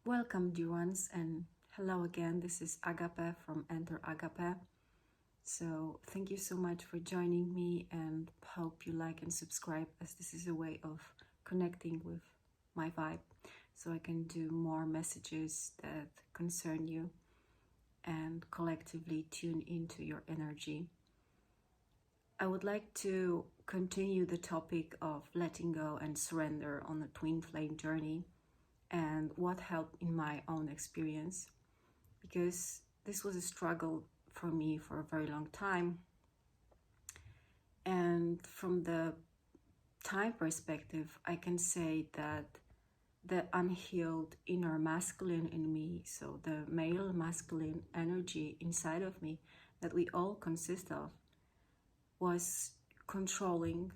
Welcome, dear ones, and hello again. This is Agape from Enter Agape. So, thank you so much for joining me, and hope you like and subscribe, as this is a way of connecting with my vibe so I can do more messages that concern you and collectively tune into your energy. I would like to continue the topic of letting go and surrender on the twin flame journey and what helped in my own experience, because this was a struggle for me for a very long time. And from the time perspective, I can say that the unhealed inner masculine in me, so the male masculine energy inside of me that we all consist of, was controlling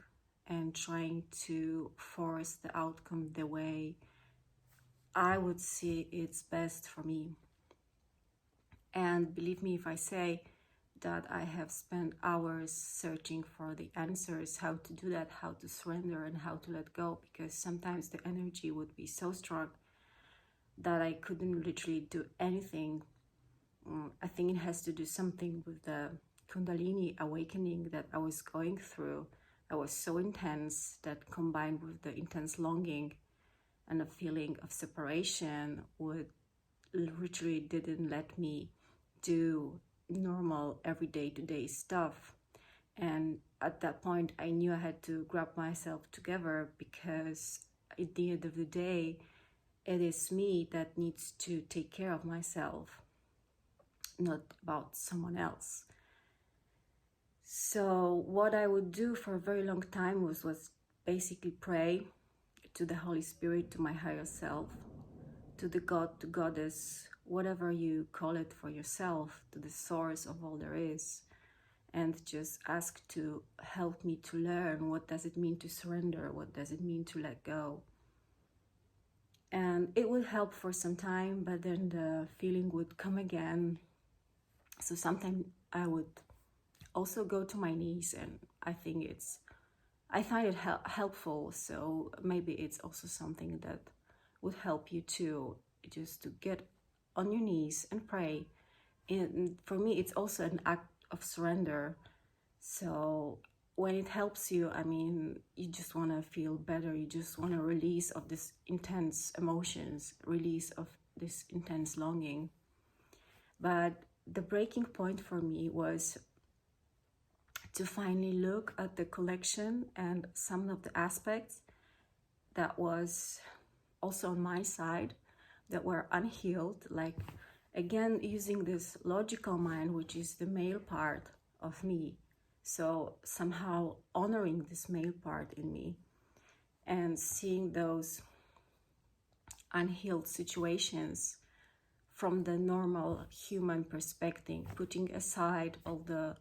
and trying to force the outcome the way I would see it's best for me. And believe me if I say that I have spent hours searching for the answers, how to do that, how to surrender and how to let go, because sometimes the energy would be so strong that I couldn't literally do anything. I think it has to do something with the Kundalini awakening that I was going through. That was so intense, that combined with the intense longing and a feeling of separation would literally didn't let me do normal everyday to-day stuff. And at that point I knew I had to grab myself together, because at the end of the day it is me that needs to take care of myself, not about someone else. So what I would do for a very long time was basically pray to the Holy Spirit, to my higher self, to the God, to Goddess, whatever you call it for yourself, to the source of all there is, and just ask to help me to learn what does it mean to surrender, what does it mean to let go. And it would help for some time, but then the feeling would come again. So sometimes I would also go to my knees, and I find it helpful. So maybe it's also something that would help you too, just to get on your knees and pray. And for me, it's also an act of surrender. So when it helps you, I mean, you just want to feel better. You just want a release of this intense emotions, release of this intense longing. But the breaking point for me was to finally look at the collection and some of the aspects that was also on my side that were unhealed, like again using this logical mind, which is the male part of me. So somehow honoring this male part in me and seeing those unhealed situations from the normal human perspective, putting aside all the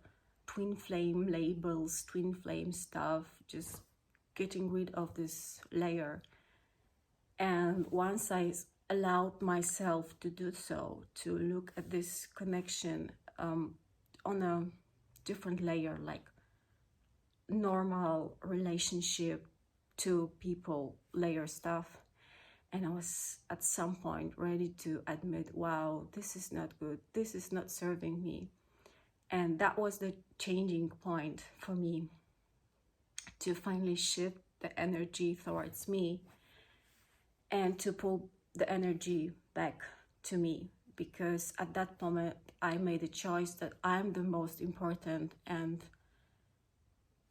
twin flame labels, twin flame stuff, just getting rid of this layer. And once I allowed myself to do so, to look at this connection on a different layer, like normal relationship to people layer stuff, and I was at some point ready to admit, wow, this is not good, this is not serving me. And that was the changing point for me, to finally shift the energy towards me and to pull the energy back to me, because at that moment I made a choice that I'm the most important, and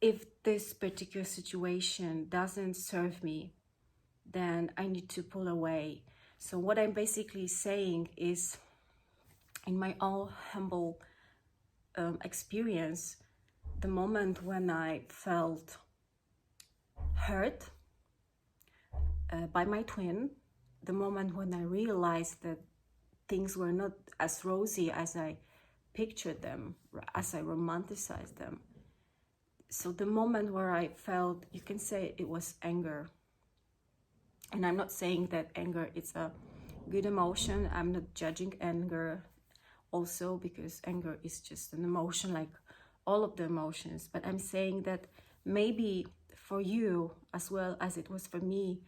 if this particular situation doesn't serve me, then I need to pull away. So what I'm basically saying is, in my own humble experience, the moment when I felt hurt by my twin, the moment when I realized that things were not as rosy as I pictured them, as I romanticized them. So the moment where I felt, you can say it was anger. And I'm not saying that anger is a good emotion. I'm not judging anger also, because anger is just an emotion like all of the emotions. But I'm saying that maybe for you, as well as it was for me,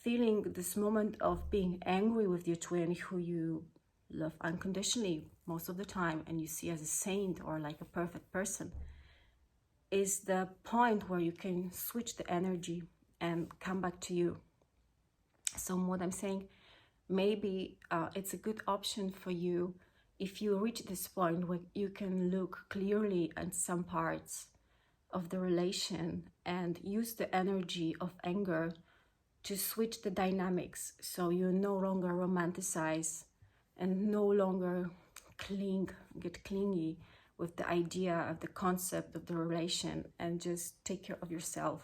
feeling this moment of being angry with your twin who you love unconditionally most of the time and you see as a saint or like a perfect person, is the point where you can switch the energy and come back to you. So what I'm saying, maybe it's a good option for you if you reach this point where you can look clearly at some parts of the relation and use the energy of anger to switch the dynamics, so you no longer romanticize and no longer get clingy with the idea of the concept of the relation, and just take care of yourself.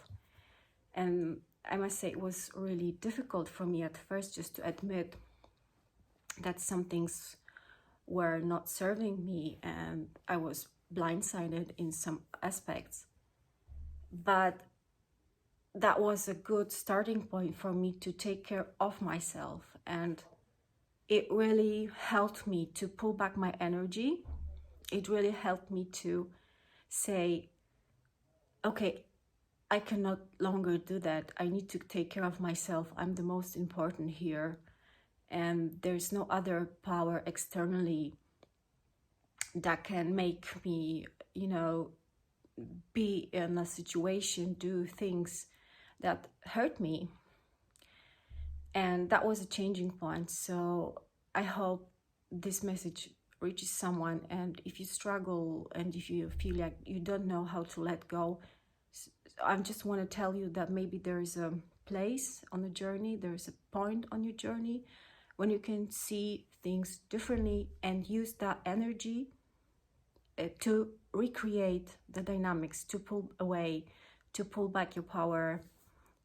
And I must say it was really difficult for me at first just to admit that some things were not serving me and I was blindsided in some aspects. But that was a good starting point for me to take care of myself, and it really helped me to pull back my energy. It really helped me to say, okay, I can no longer do that. I need to take care of myself. I'm the most important here, and there's no other power externally that can make me, be in a situation, do things that hurt me. And that was a changing point. So I hope this message reaches someone, and if you struggle and if you feel like you don't know how to let go, I just want to tell you that maybe there's a place on the journey, there's a point on your journey when you can see things differently and use that energy to recreate the dynamics, to pull away, to pull back your power,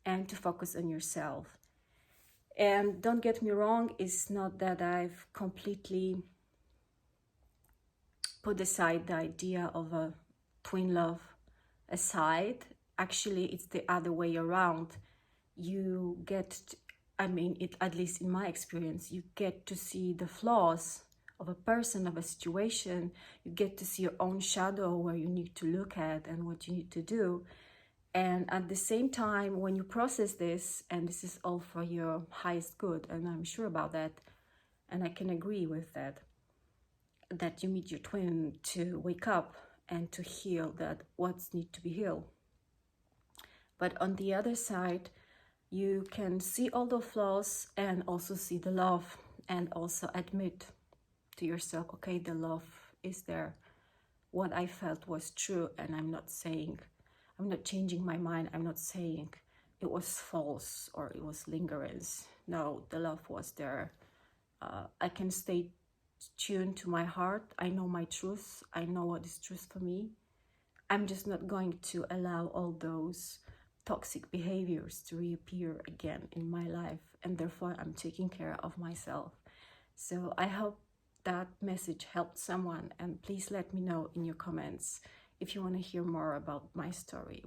and to focus on yourself. And don't get me wrong, it's not that I've completely put aside the idea of a twin love aside. Actually, it's the other way around. You get, at least in my experience, you get to see the flaws of a person, of a situation. You get to see your own shadow, where you need to look at and what you need to do. And at the same time, when you process this, and this is all for your highest good, and I'm sure about that, and I can agree with that, that you meet your twin to wake up and to heal that what's need to be healed. But on the other side, you can see all the flaws and also see the love, and also admit to yourself, okay, the love is there. What I felt was true, and I'm not changing my mind. I'm not saying it was false or it was lingerance. No, the love was there. I can stay tuned to my heart. I know my truth. I know what is truth for me. I'm just not going to allow all those toxic behaviors to reappear again in my life, and therefore I'm taking care of myself. So I hope that message helped someone, and please let me know in your comments if you want to hear more about my story.